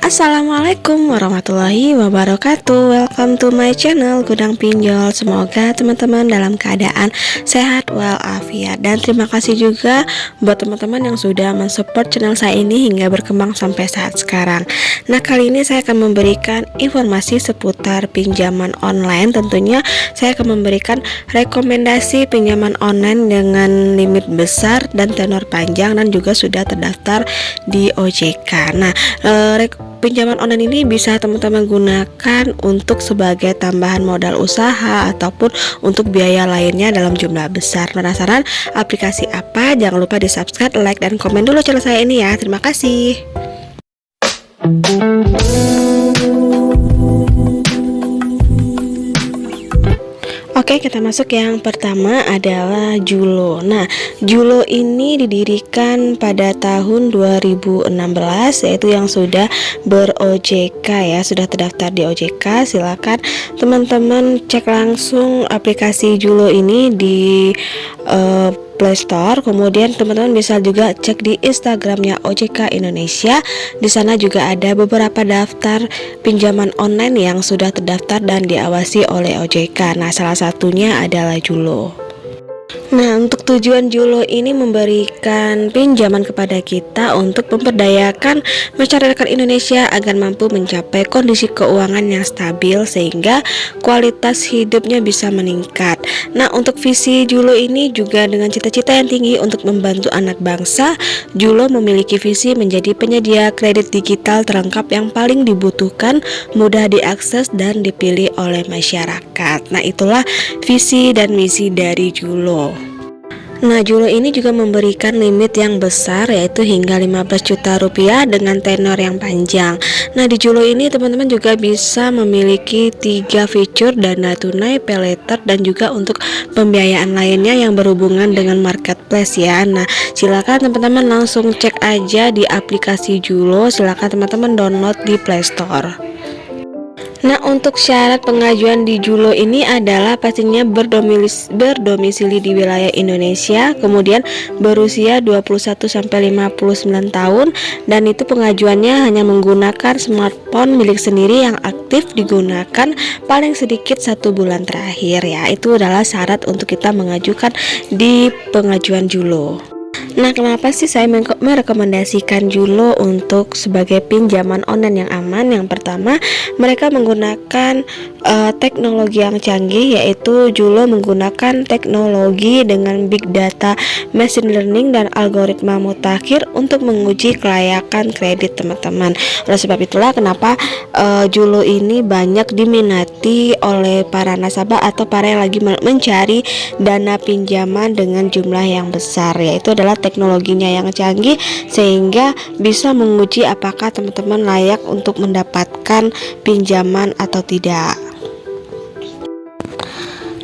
Assalamualaikum warahmatullahi wabarakatuh. Welcome to my channel Gudang Pinjol. Semoga teman-teman dalam keadaan sehat walafiat. Dan terima kasih juga buat teman-teman yang sudah mensupport channel saya ini hingga berkembang sampai saat sekarang. Nah, kali ini saya akan memberikan informasi seputar pinjaman online. Tentunya saya akan memberikan rekomendasi pinjaman online dengan limit besar dan tenor panjang dan juga sudah terdaftar di OJK. Nah, pinjaman online ini bisa teman-teman gunakan untuk sebagai tambahan modal usaha ataupun untuk biaya lainnya dalam jumlah besar. Penasaran aplikasi apa? Jangan lupa di subscribe, like, dan komen dulu channel saya ini ya. Terima kasih. Oke, kita masuk yang pertama adalah Julo. Nah, Julo ini didirikan pada tahun 2016, yaitu yang sudah ber-OJK ya, sudah terdaftar di OJK. Silakan teman-teman cek langsung aplikasi Julo ini di Play Store. Kemudian teman-teman bisa juga cek di Instagramnya OJK Indonesia. Di sana juga ada beberapa daftar pinjaman online yang sudah terdaftar dan diawasi oleh OJK. Nah, salah satunya adalah Julo. Nah, untuk tujuan Julo ini memberikan pinjaman kepada kita untuk memperdayakan masyarakat Indonesia agar mampu mencapai kondisi keuangan yang stabil sehingga kualitas hidupnya bisa meningkat. Nah, untuk visi Julo ini juga dengan cita-cita yang tinggi untuk membantu anak bangsa, Julo memiliki visi menjadi penyedia kredit digital terlengkap yang paling dibutuhkan, mudah diakses dan dipilih oleh masyarakat. Nah, itulah visi dan misi dari Julo. Nah, Julo ini juga memberikan limit yang besar yaitu hingga 15 juta rupiah dengan tenor yang panjang. Nah, di Julo ini teman-teman juga bisa memiliki 3 fitur dana tunai, pay later, dan juga untuk pembiayaan lainnya yang berhubungan dengan marketplace ya. Nah, silakan teman-teman langsung cek aja di aplikasi Julo. Silakan teman-teman download di Play Store. Nah, untuk syarat pengajuan di Julo ini adalah pastinya berdomisili di wilayah Indonesia, kemudian berusia 21-59 tahun, dan itu pengajuannya hanya menggunakan smartphone milik sendiri yang aktif digunakan paling sedikit 1 bulan terakhir ya. Itu adalah syarat untuk kita mengajukan di pengajuan Julo. Nah, kenapa sih saya merekomendasikan Julo untuk sebagai pinjaman online yang aman? Yang pertama, mereka menggunakan teknologi yang canggih, yaitu Julo menggunakan teknologi dengan big data, machine learning, dan algoritma mutakhir untuk menguji kelayakan kredit teman-teman. Oleh sebab itulah kenapa Julo ini banyak diminati oleh para nasabah atau para yang lagi mencari dana pinjaman dengan jumlah yang besar, yaitu adalah teknologinya yang canggih sehingga bisa menguji apakah teman-teman layak untuk mendapatkan pinjaman atau tidak.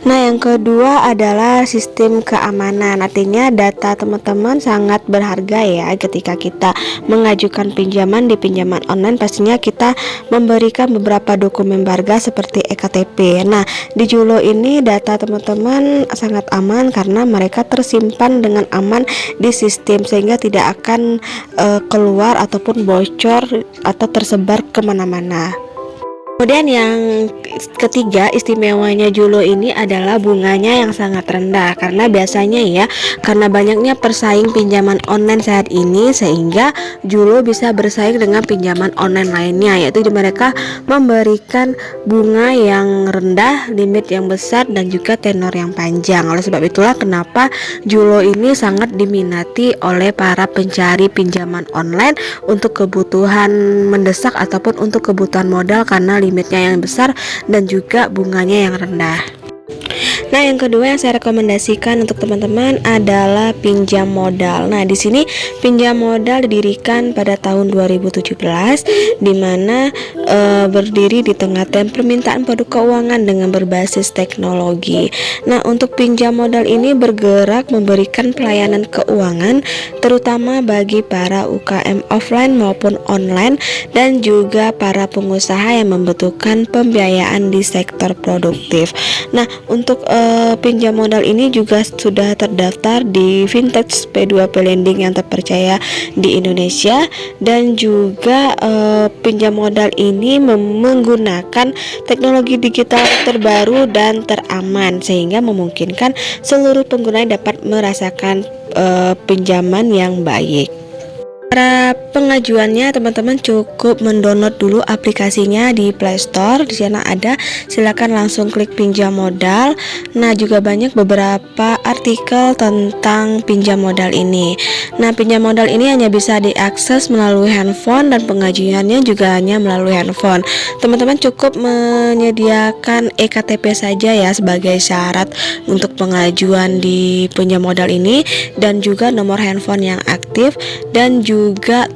Nah, yang kedua adalah sistem keamanan. Artinya data teman-teman sangat berharga ya. Ketika kita mengajukan pinjaman di pinjaman online, pastinya kita memberikan beberapa dokumen berharga seperti eKTP. Nah, di Julo ini data teman-teman sangat aman karena mereka tersimpan dengan aman di sistem sehingga tidak akan keluar ataupun bocor atau tersebar kemana-mana. Kemudian yang ketiga, istimewanya Julo ini adalah bunganya yang sangat rendah. Karena biasanya ya, karena banyaknya persaing pinjaman online saat ini, sehingga Julo bisa bersaing dengan pinjaman online lainnya, yaitu mereka memberikan bunga yang rendah, limit yang besar, dan juga tenor yang panjang. Oleh sebab itulah kenapa Julo ini sangat diminati oleh para pencari pinjaman online untuk kebutuhan mendesak ataupun untuk kebutuhan modal karena limitnya yang besar dan juga bunganya yang rendah. Nah, yang kedua yang saya rekomendasikan untuk teman-teman adalah pinjam modal. Nah, di sini pinjam modal didirikan pada tahun 2017, di mana berdiri di tengah tren permintaan produk keuangan dengan berbasis teknologi. Nah, untuk pinjam modal ini bergerak memberikan pelayanan keuangan terutama bagi para UKM offline maupun online dan juga para pengusaha yang membutuhkan pembiayaan di sektor produktif. Nah, untuk pinjam modal ini juga sudah terdaftar di Vintage P2P Lending yang terpercaya di Indonesia, dan juga pinjam modal ini menggunakan teknologi digital terbaru dan teraman sehingga memungkinkan seluruh pengguna dapat merasakan pinjaman yang baik. Cara pengajuannya, teman-teman cukup mendownload dulu aplikasinya di Play Store. Di sana ada, silakan langsung klik pinjam modal. Nah, juga banyak beberapa artikel tentang pinjam modal ini. Nah, pinjam modal ini hanya bisa diakses melalui handphone dan pengajuannya juga hanya melalui handphone. Teman-teman cukup menyediakan eKTP saja ya sebagai syarat untuk pengajuan di pinjam modal ini, dan juga nomor handphone yang aktif, dan juga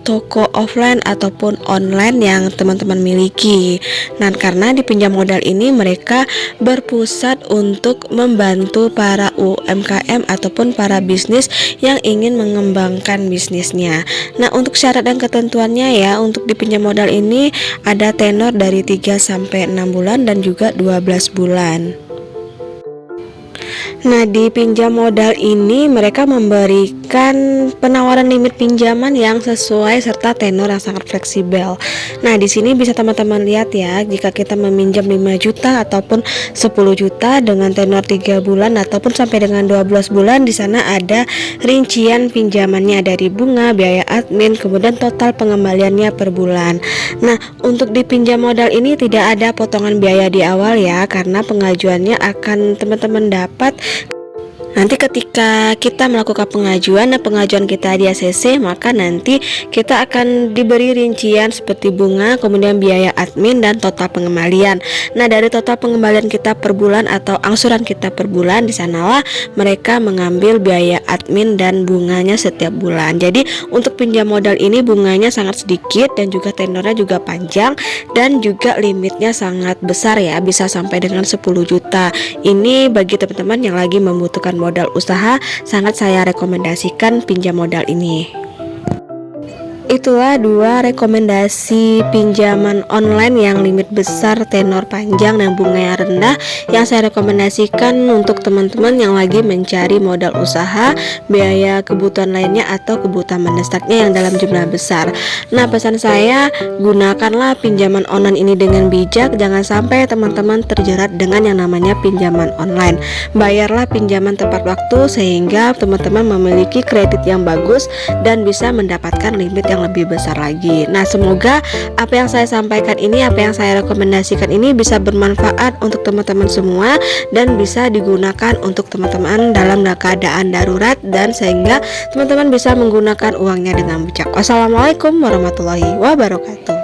toko offline ataupun online yang teman-teman miliki. Nah, karena di pinjam modal ini mereka berpusat untuk membantu para UMKM ataupun para bisnis yang ingin mengembangkan bisnisnya. Nah, untuk syarat dan ketentuannya ya, untuk di pinjam modal ini ada tenor dari 3 sampai 6 bulan dan juga 12 bulan. Nah, di pinjam modal ini mereka memberikan penawaran limit pinjaman yang sesuai serta tenor yang sangat fleksibel. Nah, di sini bisa teman-teman lihat ya, jika kita meminjam 5 juta ataupun 10 juta dengan tenor 3 bulan ataupun sampai dengan 12 bulan, di sana ada rincian pinjamannya dari bunga, biaya admin, kemudian total pengembaliannya per bulan. Nah, untuk di pinjam modal ini tidak ada potongan biaya di awal ya, karena pengajuannya akan teman-teman dapat nanti ketika kita melakukan pengajuan dan pengajuan kita di ACC, maka nanti kita akan diberi rincian seperti bunga, kemudian biaya admin dan total pengembalian. Nah, dari total pengembalian kita per bulan atau angsuran kita per bulan, di sanalah mereka mengambil biaya admin dan bunganya setiap bulan. Jadi untuk pinjam modal ini bunganya sangat sedikit dan juga tenornya juga panjang, dan juga limitnya sangat besar ya, bisa sampai dengan 10 juta. Ini bagi teman-teman yang lagi membutuhkan modal usaha, sangat saya rekomendasikan pinjam modal ini. Itulah 2 rekomendasi pinjaman online yang limit besar, tenor panjang, dan bunganya rendah yang saya rekomendasikan untuk teman-teman yang lagi mencari modal usaha, biaya kebutuhan lainnya atau kebutuhan mendesaknya yang dalam jumlah besar. Nah, pesan saya, gunakanlah pinjaman online ini dengan bijak. Jangan sampai teman-teman terjerat dengan yang namanya pinjaman online. Bayarlah pinjaman tepat waktu sehingga teman-teman memiliki kredit yang bagus dan bisa mendapatkan limit yang lebih besar lagi. Nah, semoga apa yang saya sampaikan ini, apa yang saya rekomendasikan ini bisa bermanfaat untuk teman-teman semua dan bisa digunakan untuk teman-teman dalam keadaan darurat, dan sehingga teman-teman bisa menggunakan uangnya dengan bijak. Wassalamualaikum warahmatullahi wabarakatuh.